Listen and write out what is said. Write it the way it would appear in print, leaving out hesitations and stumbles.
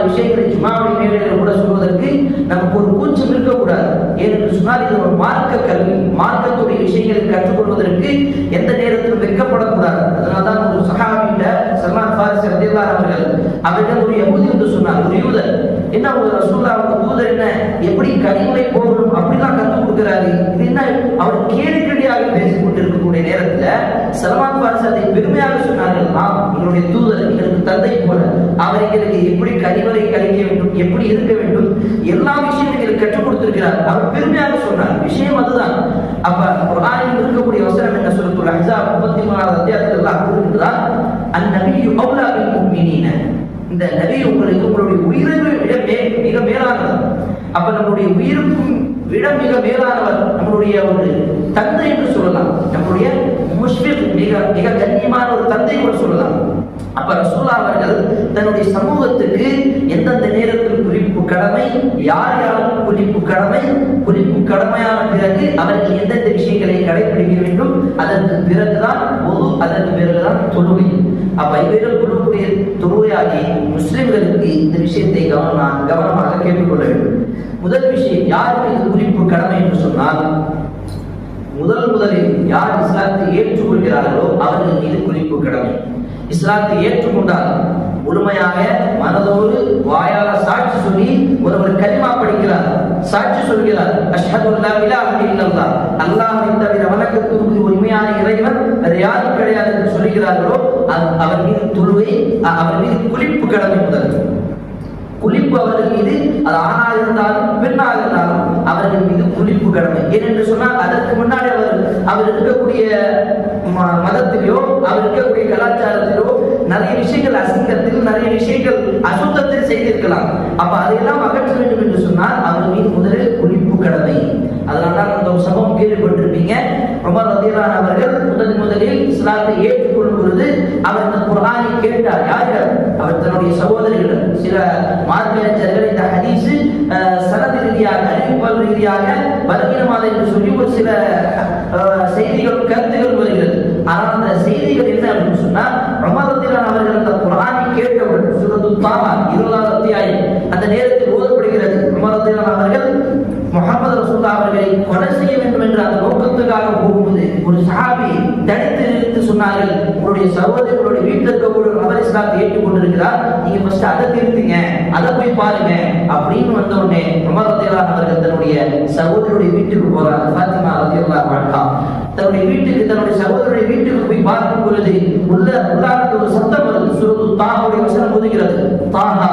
விஷயங்களை ஜுமாவுடைய மேடையில் கூட சொல்வதற்கு நமக்கு ஒரு கூச்சம் இருக்கக்கூடாது. ஏனென்று சொன்னால் இது ஒரு மார்க்க கல்வி, மார்க்கத்துடைய விஷயங்களை கற்றுக்கொள்வதற்கு எந்த நேரத்திலும் வெட்கப்படக்கூடாது. அதனால்தான் ஒரு சஹாபியில சல்மான் ஃபாரிஸி ரலியல்லாஹு அவர்கள் அவரிடம் ஒரு யஹூதி என்று சொன்னார், ஒரு யூதர். என்ன ஒரு ரசூலுல்லாஹ்வுடைய தூதர் என்ன எப்படி கனிமொழி போகணும் அப்படிலாம் கற்றுக் கொடுக்கிறாரு, இது என்ன அவர் கேள்வியாக பேசிக் கொண்டிருக்கக்கூடிய நேரத்துல சல்மான் ஃபாரிஸி அதை பெருமையாக சொன்னார்கள். எங்களுடைய தூதர் எங்களுக்கு தந்தை போல, அவர் எங்களுக்கு எப்படி கனிவரை கழிக்க வேண்டும், எப்படி இருக்க வேண்டும், எல்லா விஷயங்களும் எங்களுக்கு கற்றுக் கொடுத்திருக்கிறார். அவர் பெருமையாக சொன்னார். விஷயம் அதுதான். அப்ப குர்ஆனில் இருக்கக்கூடிய வசனம் என்ன சூரத்துல் அஹ்ஸாப் 33வது அத்தியாயத்தில் அல்லாஹ் கூறுகிறார், அன்-நபியு அவுலா பில் முஃமினீன, இந்த நபி உங்களுக்கு உங்களுடைய உயிரை விட மிக மேலானவர். அப்ப நம்முடைய உயிருக்கும் விட மிக மேலானவர் நம்முடைய ஒரு தந்தை என்று சொல்லலாம். நம்முடைய முஷ்ஃபிக் மிக மிக கண்ணியமான ஒரு தந்தை கூட சொல்லலாம். அப்ப ரசூலுல்லாஹ் அவர்கள் தன்னுடைய சமூகத்துக்கு எந்தெந்த நேரத்தில் குறிப்பு கடமை, யார் யாருக்கு குறிப்பு கடமையான பிறகு அவர்கள் எந்தெந்த விஷயங்களை கடைபிடிக்க வேண்டும், அதற்கு பிறகுதான் ஒது, அதற்கு பிறகுதான் தொழுகை. அப்ப இவர்கள் கொடுக்கக்கூடிய தொழுகையாகி முஸ்லிம்களுக்கு இந்த விஷயத்தை கவனமாக கேட்டுக்கொள்ள வேண்டும். முதல் விஷயம், யாருக்கு இது குறிப்பு கடமை என்று சொன்னால், முதலில் யார் இஸ்லாத்தை ஏற்றுக்கொள்கிறார்களோ அவர்கள் மீது குறிப்பு கடமை. இஸ்லாத்தை ஏற்றுக்கொண்டால் முழுமையாக மனதோடு வாயால சாட்சி சொல்லி ஒருவர் கலிமா படிக்கிறார், சாட்சி சொல்கிறார், அஷ்ஹது அல்லா இலாஹ இல்லல்லாஹ், அல்லாஹ்வை தவிர வணக்கத்துக்கு உண்மையான இறைவன் வேறு யாரும் கிடையாது என்று சொல்கிறார்களோ அவர் மீது தொழுகை, அவர் மீது குறிப்பு கடமை. முதல் குளிப்பு அவர்கள் மீது, அது ஆணாக இருந்தாலும் பெண்ணாக இருந்தாலும் அவர்கள் மீது குளிப்பு கடமை. ஏனென்று சொன்னால் அதற்கு முன்னாடி அவர் இருக்கக்கூடிய மதத்திலோ அவர் இருக்கக்கூடிய கலாச்சாரத்திலோ நிறைய விஷயங்கள் அசிங்கத்தில், நிறைய விஷயங்கள் அசுத்தத்தில் செய்திருக்கலாம். அப்ப அதையெல்லாம் அகற்ற வேண்டும் என்று சொன்னால் அவர் மீது முதலில் குளிப்பு கடமை. அதனால்தான் அந்த ஒரு சம்பவம் கேள்விப்பட்டிருப்பீங்க. உமர் ரலியல்லாஹு அவர்கள் முதலில் இஸ்லாத்தை ஏற்றுக்கொள்ளும் பொழுது அவர் இந்த குர்ஆனை கேட்டார். யார்? அவர் தன்னுடைய சகோதரிகள். சில மார்க்கறிஞர்கள் இந்த ஹதீஸ் சனது ரீதியாக, அறிவிப்பாளர் ரீதியாக பலவீனமானது என்று சொல்லி ஒரு சில செய்திகள், கருத்துகள் வருகிறது. ஆனால் அந்த செய்திகள் என்ன அப்படின்னு சொன்னா, உமர் ரலியல்லாஹு அவர்கள் அந்த குர்ஆனை கேட்டவுடன் சூரத்துத் தாஹா 20வது அத்தியாயம் அந்த நேரத்தில் ஓதப்படுகிறது. உமர் ரலியல்லாஹு அவர்கள் முஹம்மது ரசூலுல்லாஹ் அவர்களை கொலை செய்ய வேண்டும் என்ற அந்த நோக்கத்துக்காக போகும்போது ஒரு சஹாபி தடுத்து நிறுத்தி சொன்னார்கள், உங்களுடைய சகோதரர்களுடைய வீட்டில் இருக்கக்கூடிய நபர் இஸ்லாத்தை ஏற்றுக்கொண்டிருக்கிறார், நீங்க ஃபர்ஸ்ட் அதை திருத்துங்க, அதை போய் பாருங்க அப்படின்னு வந்த உடனே உமர் ரலியல்லாஹு அவர்கள் தன்னுடைய சகோதரருடைய வீட்டுக்கு போறாங்க. ஃபாத்திமா ரலியல்லாஹு அன்ஹா தன்னுடைய வீட்டுக்கு, தன்னுடைய சகோதரருடைய வீட்டுக்கு போய் பார்க்கும் பொழுது உள்ளார்ந்து ஒரு சத்தம் வருது. சூரத்துத் தாஹாவுடைய வசனம் ஓதுகிறது, தாஹா